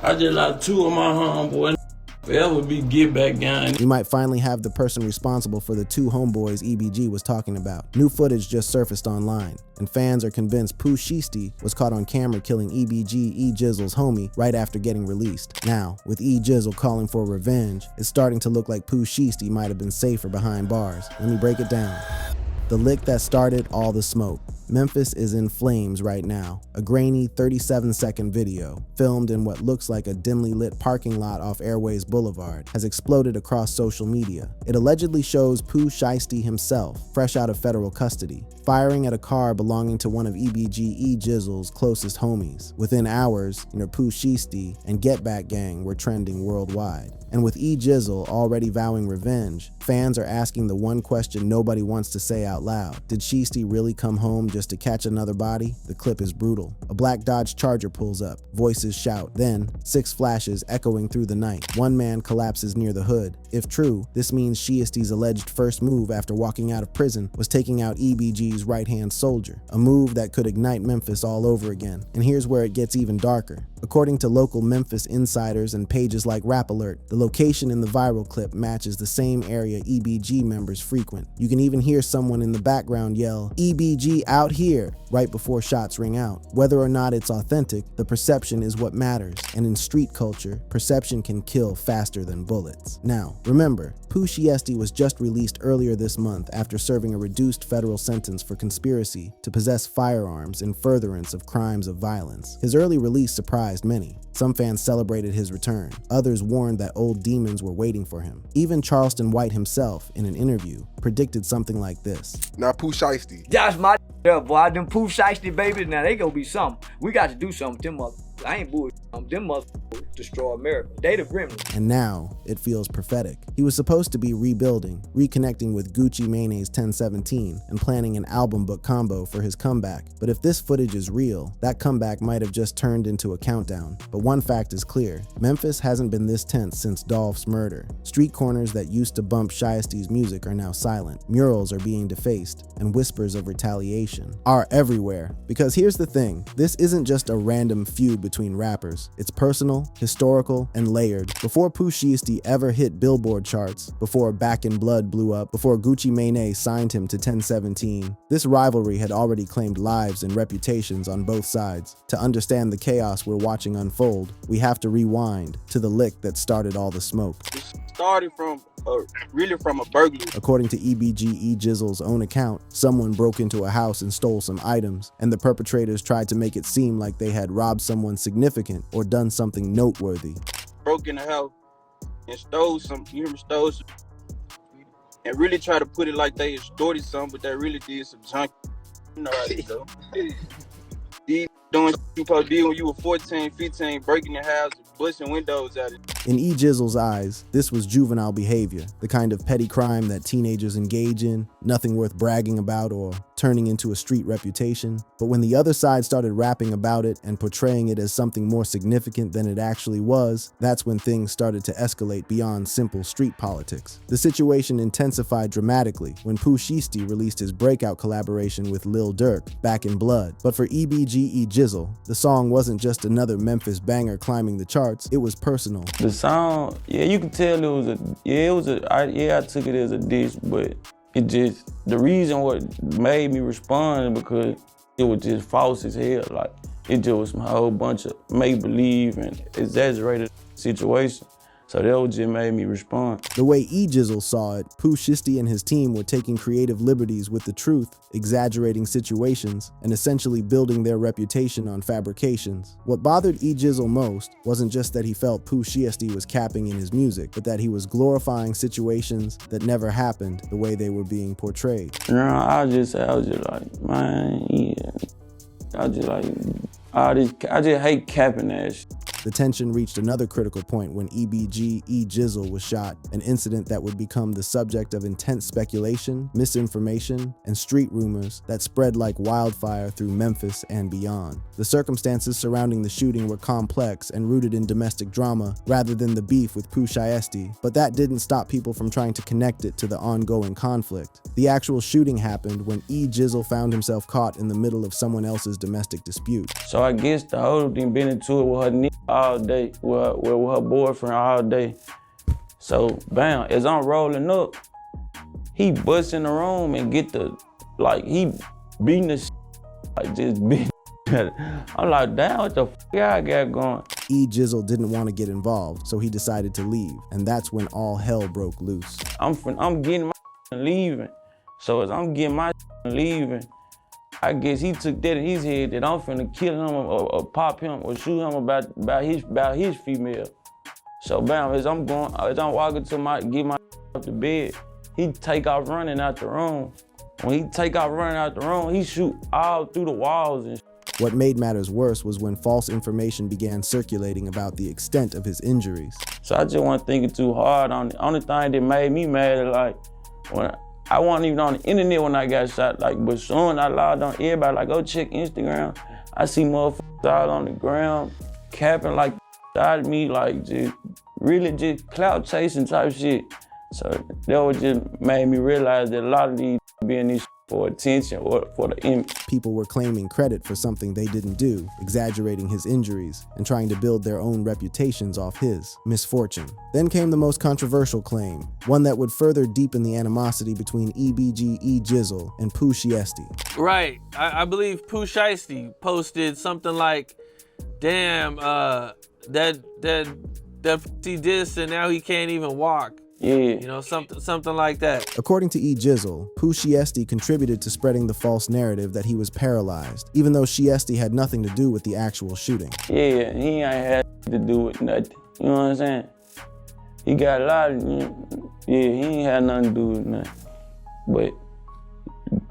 I just like two of my homeboys. Forever be get back gang. We might finally have the person responsible for the two homeboys EBG was talking about. New footage just surfaced online, and fans are convinced Pooh Shiesty was caught on camera killing EBG Ejizzle's homie right after getting released. Now, with Ejizzle calling for revenge, it's starting to look like Pooh Shiesty might have been safer behind bars. Let me break it down. The lick that started all the smoke. Memphis is in flames right now. A grainy 37-second video, filmed in what looks like a dimly lit parking lot off Airways Boulevard, has exploded across social media. It allegedly shows Pooh Shiesty himself, fresh out of federal custody, firing at a car belonging to one of EBG Ejizzle's closest homies. Within hours, Pooh Shiesty and Get Back Gang were trending worldwide. And with Ejizzle already vowing revenge, fans are asking the one question nobody wants to say out loud. Did Shiesty really come home just to catch another body? The clip is brutal. A black Dodge Charger pulls up, voices shout, then 6 flashes echoing through the night. One man collapses near the hood. If true, this means Shiesty's alleged first move after walking out of prison was taking out EBG's right-hand soldier, a move that could ignite Memphis all over again. And here's where it gets even darker. According to local Memphis insiders and pages like Rap Alert, the location in the viral clip matches the same area EBG members frequent. You can even hear someone in the background yell, "EBG out here," right before shots ring out. Whether or not it's authentic, the perception is what matters. And in street culture, perception can kill faster than bullets. Now, remember, Pooh Shiesty was just released earlier this month after serving a reduced federal sentence for conspiracy to possess firearms in furtherance of crimes of violence. His early release surprised many. Some fans celebrated his return. Others warned that old demons were waiting for him. Even Charleston White himself, in an interview, predicted something like this. Now Pooh Shiesty. That's my boy. Them Pooh Shiesty babies, now they gonna be something. We got to do something with them motherfuckers. I ain't bullshit. Them motherfuckers destroy America. They the gremlins. And now, it feels prophetic. He was supposed to be rebuilding, reconnecting with Gucci Mane's 1017, and planning an album book combo for his comeback. But if this footage is real, that comeback might have just turned into a countdown. But one fact is clear. Memphis hasn't been this tense since Dolph's murder. Street corners that used to bump Shiesty's music are now silent. Murals are being defaced, and whispers of retaliation are everywhere. Because here's the thing, this isn't just a random feud between rappers. It's personal, historical, and layered. Before Pooh Shiesty ever hit Billboard charts, before Back in Blood blew up, before Gucci Mane signed him to 1017, this rivalry had already claimed lives and reputations on both sides. To understand the chaos we're watching unfold, we have to rewind to the lick that started all the smoke. It started from really from a burglary. According to EBG Ejizzle's own account, someone broke into a house and stole some items, and the perpetrators tried to make it seem like they had robbed someone significant or done something noteworthy. Broke in the house and stole some, and really try to put it like they extorted something, but they really did some junk. You know how it go. These doing what you supposed to do when you were 14, 15, breaking the house, busting windows out of it. In Ejizzle's eyes, this was juvenile behavior, the kind of petty crime that teenagers engage in, nothing worth bragging about or turning into a street reputation. But when the other side started rapping about it and portraying it as something more significant than it actually was, that's when things started to escalate beyond simple street politics. The situation intensified dramatically when Pooh Shiesty released his breakout collaboration with Lil Durk, Back in Blood. But for EBG Ejizzle, the song wasn't just another Memphis banger climbing the charts, it was personal. The song, yeah, you could tell I took it as a diss, but it just, the reason what made me respond because it was just false as hell. Like, it just was a whole bunch of make-believe and exaggerated situation. So that what just made me respond. The way Ejizzle saw it, Pooh Shiesty and his team were taking creative liberties with the truth, exaggerating situations, and essentially building their reputation on fabrications. What bothered Ejizzle most wasn't just that he felt Pooh Shiesty was capping in his music, but that he was glorifying situations that never happened the way they were being portrayed. You know, I was just like, man, yeah. I just hate capping that shit. The tension reached another critical point when EBG Ejizzle was shot, an incident that would become the subject of intense speculation, misinformation, and street rumors that spread like wildfire through Memphis and beyond. The circumstances surrounding the shooting were complex and rooted in domestic drama rather than the beef with Pooh Shiesty, but that didn't stop people from trying to connect it to the ongoing conflict. The actual shooting happened when Ejizzle found himself caught in the middle of someone else's domestic dispute. So I guess the whole thing been into it with her nigga. all day, with her boyfriend all day. So, bam, as I'm rolling up, he busts in the room and get the, like, he beating the like, just beating. I'm like, damn, what the I got going? Ejizzle didn't want to get involved, so he decided to leave, and that's when all hell broke loose. I'm getting my leaving. So as I'm getting my leaving, I guess he took that in his head that I'm finna kill him or pop him or shoot him about his female. So bam, as I'm walking to get my off the bed, he take off running out the room. When he take off running out the room, he shoot all through the walls and What made matters worse was when false information began circulating about the extent of his injuries. So I just wasn't thinking too hard on it. Only thing that made me mad is like, when I wasn't even on the internet when I got shot, like, but soon I logged on everybody, like, go check Instagram. I see motherfuckers out on the ground, capping like out of me, like, just really just clout chasing type shit. So that was just made me realize that a lot of these be in this for attention or for the image. People were claiming credit for something they didn't do, exaggerating his injuries, and trying to build their own reputations off his misfortune. Then came the most controversial claim, one that would further deepen the animosity between EBG Ejizzle and Pooh Shiesty. Right, I believe Pooh Shiesty posted something like, damn, that he dissed and now he can't even walk. Yeah. You know, something like that. According to Ejizzle, Pooh Shiesty contributed to spreading the false narrative that he was paralyzed, even though Shiesty had nothing to do with the actual shooting. Yeah, he ain't had to do with nothing. You know what I'm saying? He got a lot of, he ain't had nothing to do with nothing. But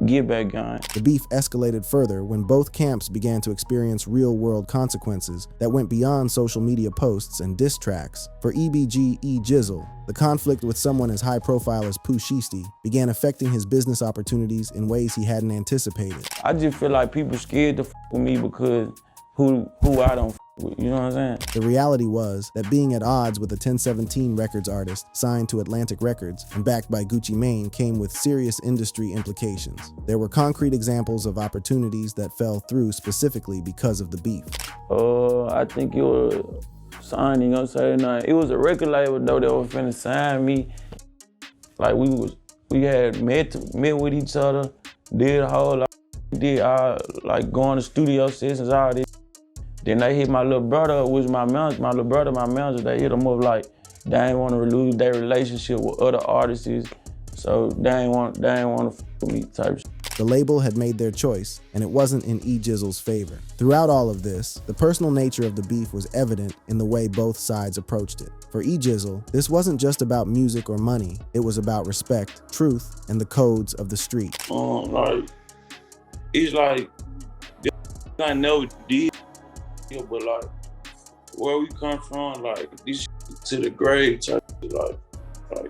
get back going. The beef escalated further when both camps began to experience real-world consequences that went beyond social media posts and diss tracks. For EBG Ejizzle, the conflict with someone as high-profile as Pooh Shiesty began affecting his business opportunities in ways he hadn't anticipated. I just feel like people scared to with me because who I don't with, you know what I'm saying? The reality was that being at odds with a 1017 Records artist signed to Atlantic Records and backed by Gucci Mane came with serious industry implications. There were concrete examples of opportunities that fell through specifically because of the beef. I think it was signing, you know what I'm saying? It was a record label though that was finna sign me. Like we had met with each other, did a whole lot, did like going to studio sessions, all this. Then they hit my little brother, which my manager, they hit him up like they ain't want to lose their relationship with other artists, so they ain't want to f with me type shit. The label had made their choice, and it wasn't in Ejizzle's favor. Throughout all of this, the personal nature of the beef was evident in the way both sides approached it. For Ejizzle, this wasn't just about music or money, it was about respect, truth, and the codes of the street. Like, it's like, I never did. But like, where we come from, like this to the grave, like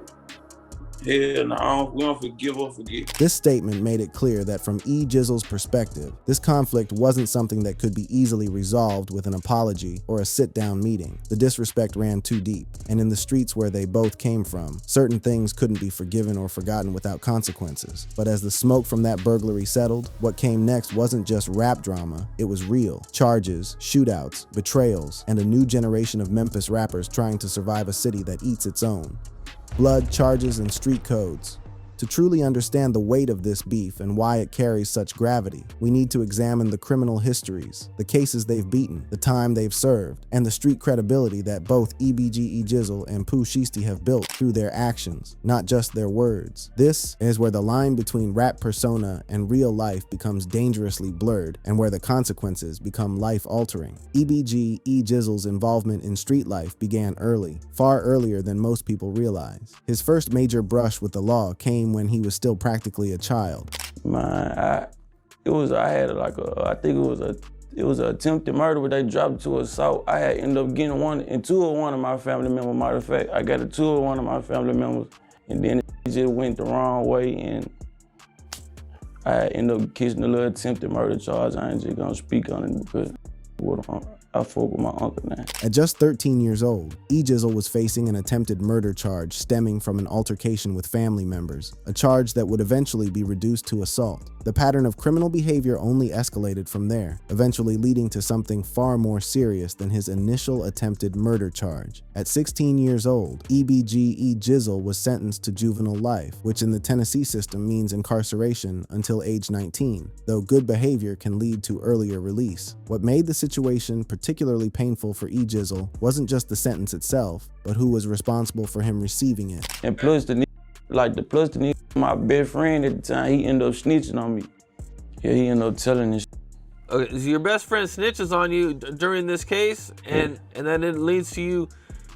hell no, we don't forgive or forget. This statement made it clear that from Ejizzle's perspective, this conflict wasn't something that could be easily resolved with an apology or a sit-down meeting. The disrespect ran too deep, and in the streets where they both came from, certain things couldn't be forgiven or forgotten without consequences. But as the smoke from that burglary settled, what came next wasn't just rap drama, it was real. Charges, shootouts, betrayals, and a new generation of Memphis rappers trying to survive a city that eats its own. Blood, charges, and street codes. To truly understand the weight of this beef and why it carries such gravity, we need to examine the criminal histories, the cases they've beaten, the time they've served, and the street credibility that both EBG Ejizzle and Pooh Shiesty have built through their actions, not just their words. This is where the line between rap persona and real life becomes dangerously blurred and where the consequences become life-altering. EBG Ejizzle's involvement in street life began early, far earlier than most people realize. His first major brush with the law came when he was still practically a child. Man, it was an attempted murder, but they dropped it to assault. I had ended up getting two of one of my family members. Matter of fact, I got a two of one of my family members, and then it just went the wrong way, and I ended up catching a little attempted murder charge. I ain't just gonna speak on it because I fuck with my uncle now. At just 13 years old, Ejizzle was facing an attempted murder charge stemming from an altercation with family members, a charge that would eventually be reduced to assault. The pattern of criminal behavior only escalated from there, eventually leading to something far more serious than his initial attempted murder charge. At 16 years old, EBG Ejizzle was sentenced to juvenile life, which in the Tennessee system means incarceration until age 19, though good behavior can lead to earlier release. What made the situation particularly painful for Ejizzle wasn't just the sentence itself, but who was responsible for him receiving it. And plus the nigga, my best friend at the time, he ended up snitching on me. Yeah, he ended up telling this. Okay, so your best friend snitches on you during this case, and then it leads to you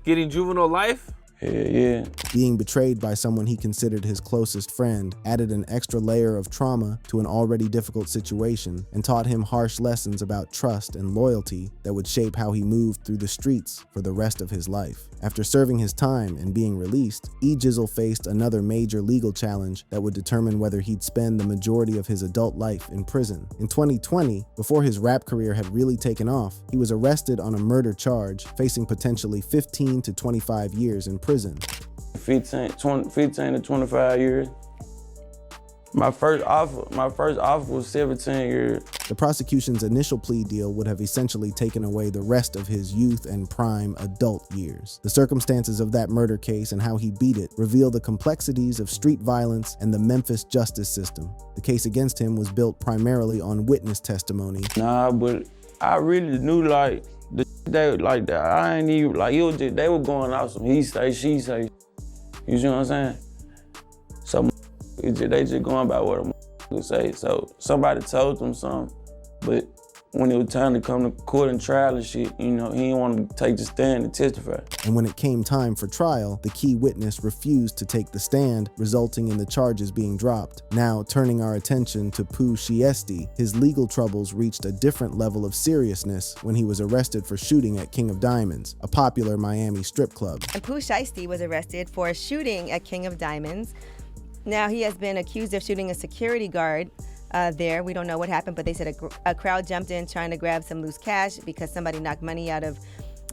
getting juvenile life? Yeah. Being betrayed by someone he considered his closest friend added an extra layer of trauma to an already difficult situation and taught him harsh lessons about trust and loyalty that would shape how he moved through the streets for the rest of his life. After serving his time and being released, Ejizzle faced another major legal challenge that would determine whether he'd spend the majority of his adult life in prison. In 2020, before his rap career had really taken off, he was arrested on a murder charge, facing potentially 15 to 25 years in prison. 15 to 25 years. My first offer was 17 years. The prosecution's initial plea deal would have essentially taken away the rest of his youth and prime adult years. The circumstances of that murder case and how he beat it reveal the complexities of street violence and the Memphis justice system. The case against him was built primarily on witness testimony. Nah, but I really knew like that. I ain't even like it was just, they were going off some he say, she say. You see what I'm saying? So they just going by what a say. So somebody told them something, but when it was time to come to court and trial and shit, you know, he didn't want to take the stand and testify. And when it came time for trial, the key witness refused to take the stand, resulting in the charges being dropped. Now, turning our attention to Pooh Shiesty, his legal troubles reached a different level of seriousness when he was arrested for shooting at King of Diamonds, a popular Miami strip club. And Pooh Shiesty was arrested for shooting at King of Diamonds. Now, he has been accused of shooting a security guard there. We don't know what happened, but they said a crowd jumped in trying to grab some loose cash because somebody knocked money out of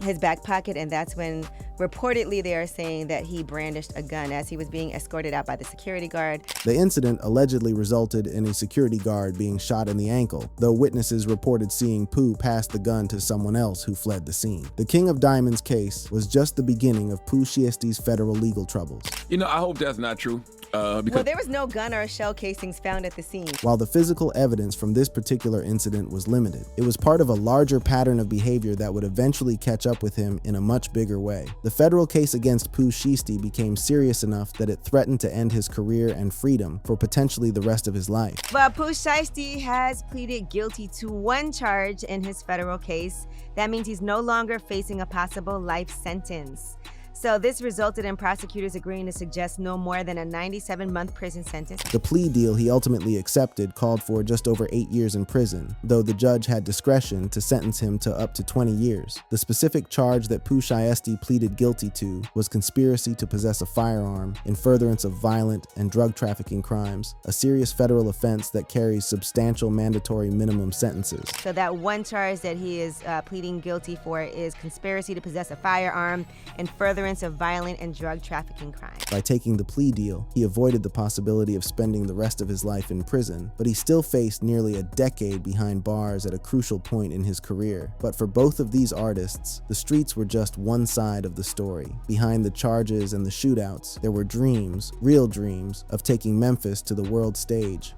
his back pocket, and that's when reportedly they are saying that he brandished a gun as he was being escorted out by the security guard. The incident allegedly resulted in a security guard being shot in the ankle, though witnesses reported seeing Pooh pass the gun to someone else who fled the scene. The King of Diamonds case was just the beginning of Pooh Shiesty's federal legal troubles. You know, I hope that's not true. Well, there was no gun or shell casings found at the scene. While the physical evidence from this particular incident was limited, it was part of a larger pattern of behavior that would eventually catch up with him in a much bigger way. The federal case against Pooh Shiesty became serious enough that it threatened to end his career and freedom for potentially the rest of his life. But Pooh Shiesty has pleaded guilty to one charge in his federal case. That means he's no longer facing a possible life sentence. So this resulted in prosecutors agreeing to suggest no more than a 97-month prison sentence. The plea deal he ultimately accepted called for just over 8 years in prison, though the judge had discretion to sentence him to up to 20 years. The specific charge that Pooh Shiesty pleaded guilty to was conspiracy to possess a firearm in furtherance of violent and drug trafficking crimes, a serious federal offense that carries substantial mandatory minimum sentences. So that one charge that he is pleading guilty for is conspiracy to possess a firearm in furtherance of violent and drug trafficking crimes. By taking the plea deal, he avoided the possibility of spending the rest of his life in prison, but he still faced nearly a decade behind bars at a crucial point in his career. But for both of these artists, the streets were just one side of the story. Behind the charges and the shootouts, there were dreams, real dreams, of taking Memphis to the world stage.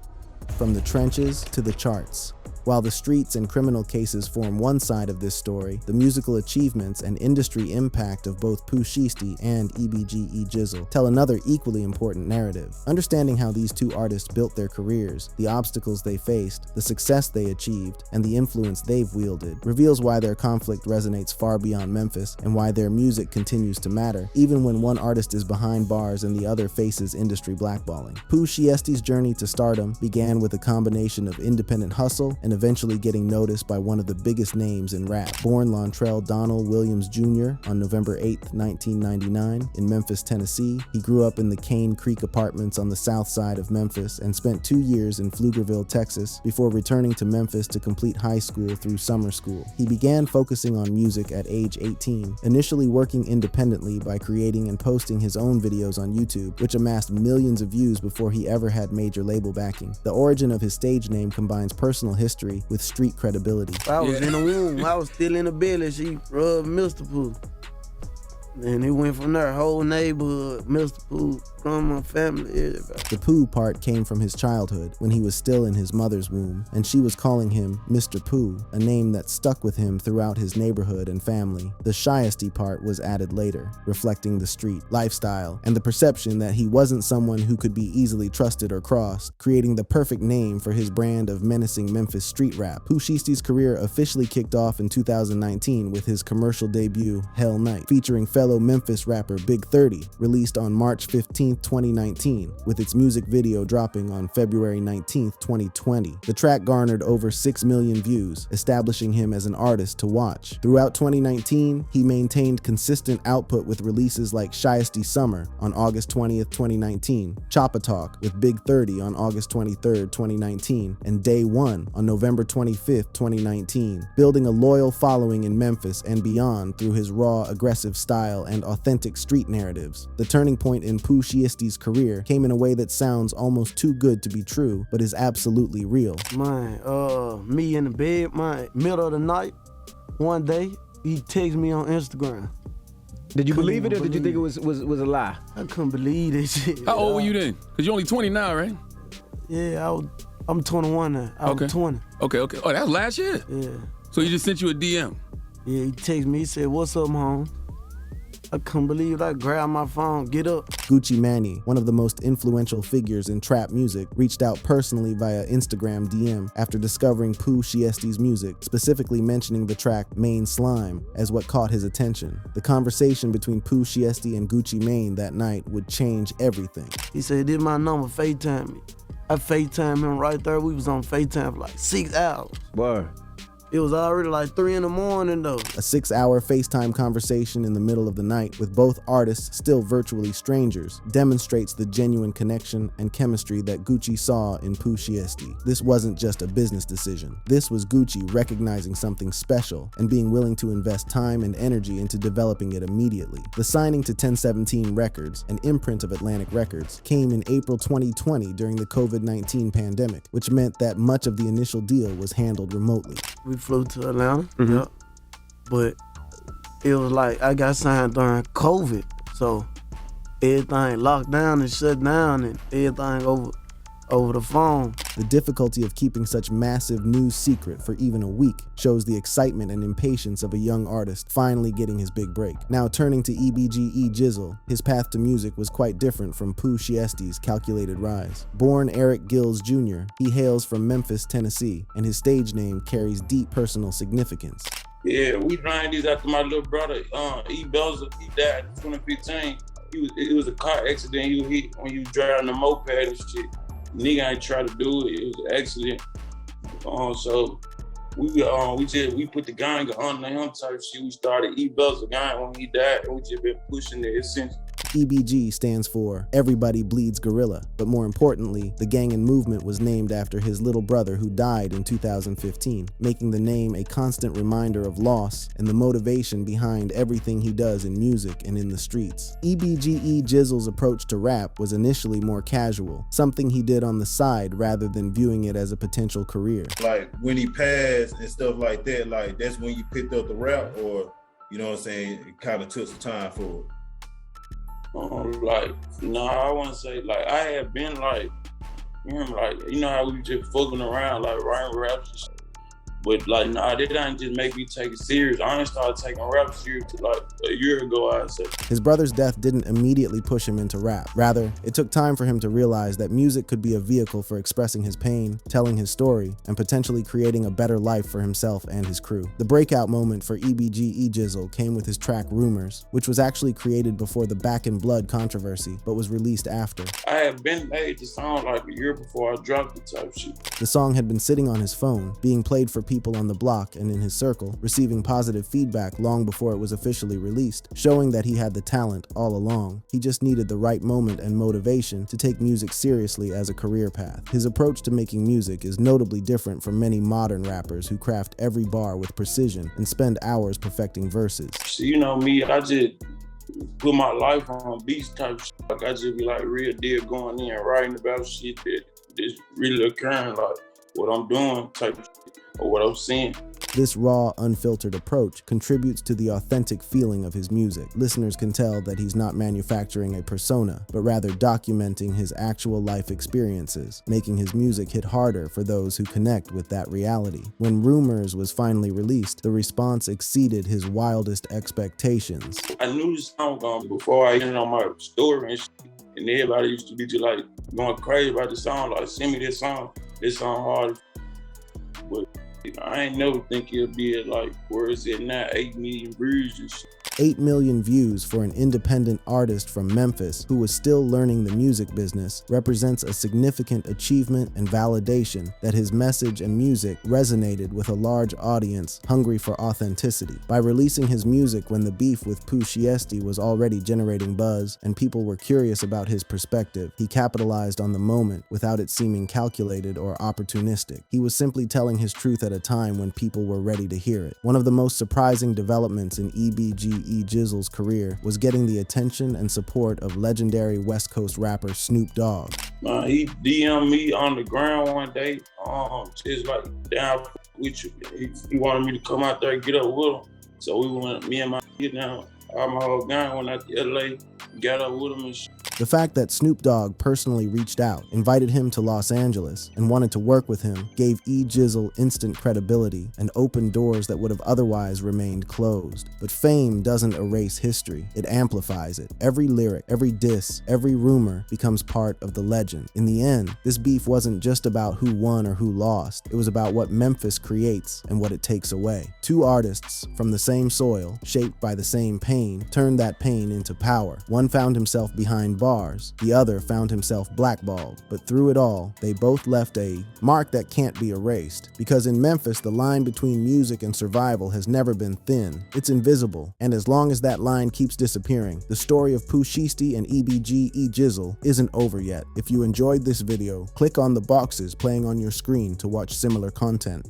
From the trenches to the charts. While the streets and criminal cases form one side of this story, the musical achievements and industry impact of both Pooh Shiesty and EBG Ejizzle tell another equally important narrative. Understanding how these two artists built their careers, the obstacles they faced, the success they achieved, and the influence they've wielded reveals why their conflict resonates far beyond Memphis and why their music continues to matter, even when one artist is behind bars and the other faces industry blackballing. Pooh Shiesty's journey to stardom began with a combination of independent hustle and a eventually getting noticed by one of the biggest names in rap. Born Lontrell Donald Williams Jr. on November 8, 1999, in Memphis, Tennessee, he grew up in the Cane Creek Apartments on the south side of Memphis and spent 2 years in Pflugerville, Texas, before returning to Memphis to complete high school through summer school. He began focusing on music at age 18, initially working independently by creating and posting his own videos on YouTube, which amassed millions of views before he ever had major label backing. The origin of his stage name combines personal history with street credibility. I was in the womb, I was still in the belly, she rubbed Mr. Pooh. And it went from there, whole neighborhood, Mr. Pooh, grandma, family, everybody. The Pooh part came from his childhood, when he was still in his mother's womb, and she was calling him Mr. Pooh, a name that stuck with him throughout his neighborhood and family. The Shiesty part was added later, reflecting the street lifestyle and the perception that he wasn't someone who could be easily trusted or crossed, creating the perfect name for his brand of menacing Memphis street rap. Pooh Shiesty's career officially kicked off in 2019 with his commercial debut, Hell Night, featuring fellow Memphis rapper Big 30, released on March 15, 2019, with its music video dropping on February 19, 2020. The track garnered over 6 million views, establishing him as an artist to watch. Throughout 2019, he maintained consistent output with releases like Shiesty Summer on August 20th, 2019, Choppa Talk with Big 30 on August 23rd, 2019, and Day One on November 25th, 2019, building a loyal following in Memphis and beyond through his raw, aggressive style and authentic street narratives. The turning point in Pooh Shiesty's career came in a way that sounds almost too good to be true, but is absolutely real. Man, me in the bed, man, middle of the night, one day, he texted me on Instagram. Did you believe it or did you think it was a lie? I couldn't believe this shit. How old were you then? Because you're only 20 now, right? Yeah, I'm 21 now. I was 20. Okay. Oh, that was last year? Yeah. So he just sent you a DM? Yeah, he texted me, he said, "What's up, home?" I couldn't believe it. I grabbed my phone, get up. Gucci Mane, one of the most influential figures in trap music, reached out personally via Instagram DM after discovering Pooh Shiesty's music, specifically mentioning the track Main Slime as what caught his attention. The conversation between Pooh Shiesty and Gucci Mane that night would change everything. He said, "This my number, FaceTime me." I FaceTime him right there. We was on FaceTime for like 6 hours. Word. It was already like 3 in the morning though. A 6-hour FaceTime conversation in the middle of the night with both artists still virtually strangers demonstrates the genuine connection and chemistry that Gucci saw in Pooh Shiesty. This wasn't just a business decision. This was Gucci recognizing something special and being willing to invest time and energy into developing it immediately. The signing to 1017 Records, an imprint of Atlantic Records, came in April 2020 during the COVID-19 pandemic, which meant that much of the initial deal was handled remotely. We flew to Atlanta, yep. But it was like I got signed during COVID, so everything locked down and shut down and everything over the phone. The difficulty of keeping such massive news secret for even a week shows the excitement and impatience of a young artist finally getting his big break. Now turning to EBG Ejizzle, his path to music was quite different from Pooh Shiesty's calculated rise. Born Eric Gills Jr., he hails from Memphis, Tennessee, and his stage name carries deep personal significance. Yeah, we named these after my little brother, Ejizzle. He died in 2015. It was a car accident he was hit when he was driving the moped and shit. Nigga ain't try to do it. It was an accident. So we put the gang under him type shit. We started Ejizzle gang when he died, and we just been pushing it since. EBG stands for Everybody Bleeds Gorilla, but more importantly, the gang and movement was named after his little brother who died in 2015, making the name a constant reminder of loss and the motivation behind everything he does in music and in the streets. EBG Ejizzle's approach to rap was initially more casual, something he did on the side rather than viewing it as a potential career. Like when he passed and stuff like that, like that's when you picked up the rap, or you know what I'm saying, it kind of took some time for it. I want to say, like, I had been, like, you know how we just fucking around, like, writing raps and shit. But like, nah, that didn't just make me take it serious. I ain't started taking rap serious till like a year ago, I'd say. His brother's death didn't immediately push him into rap. Rather, it took time for him to realize that music could be a vehicle for expressing his pain, telling his story, and potentially creating a better life for himself and his crew. The breakout moment for EBG Ejizzle came with his track Rumors, which was actually created before the Back in Blood controversy, but was released after. I had been made the song like a year before I dropped the type shit. The song had been sitting on his phone, being played for people on the block and in his circle, receiving positive feedback long before it was officially released, showing that he had the talent all along. He just needed the right moment and motivation to take music seriously as a career path. His approach to making music is notably different from many modern rappers who craft every bar with precision and spend hours perfecting verses. So, you know me, I just put my life on beats type shit. Like I just be like real deal going in, writing about shit that is really occurring, like what I'm doing type shit or what I'm seeing. This raw, unfiltered approach contributes to the authentic feeling of his music. Listeners can tell that he's not manufacturing a persona, but rather documenting his actual life experiences, making his music hit harder for those who connect with that reality. When Rumors was finally released, the response exceeded his wildest expectations. I knew the song before I ended on my story and shit, and everybody used to be just like going crazy about the song, like send me this song hard. But I ain't never think it'll be at like, where is it now, 8 million views and shit. 8 million views for an independent artist from Memphis who was still learning the music business represents a significant achievement and validation that his message and music resonated with a large audience hungry for authenticity. By releasing his music when the beef with Pooh Shiesty was already generating buzz and people were curious about his perspective, he capitalized on the moment without it seeming calculated or opportunistic. He was simply telling his truth at a time when people were ready to hear it. One of the most surprising developments in EBG Ejizzle's career was getting the attention and support of legendary West Coast rapper Snoop Dogg. He DM'd me on the ground one day, just like down with you. He wanted me to come out there and get up with him. So we went, me and my kid now, all my whole gang went out to LA, got up with him and shit. The fact that Snoop Dogg personally reached out, invited him to Los Angeles, and wanted to work with him gave Ejizzle instant credibility and opened doors that would have otherwise remained closed. But fame doesn't erase history, it amplifies it. Every lyric, every diss, every rumor becomes part of the legend. In the end, this beef wasn't just about who won or who lost, it was about what Memphis creates and what it takes away. Two artists from the same soil, shaped by the same pain, turned that pain into power. One found himself behind bars, the other found himself blackballed. But through it all, they both left a mark that can't be erased. Because in Memphis, the line between music and survival has never been thin. It's invisible. And as long as that line keeps disappearing, the story of Pooh Shiesty and EBG Ejizzle isn't over yet. If you enjoyed this video, click on the boxes playing on your screen to watch similar content.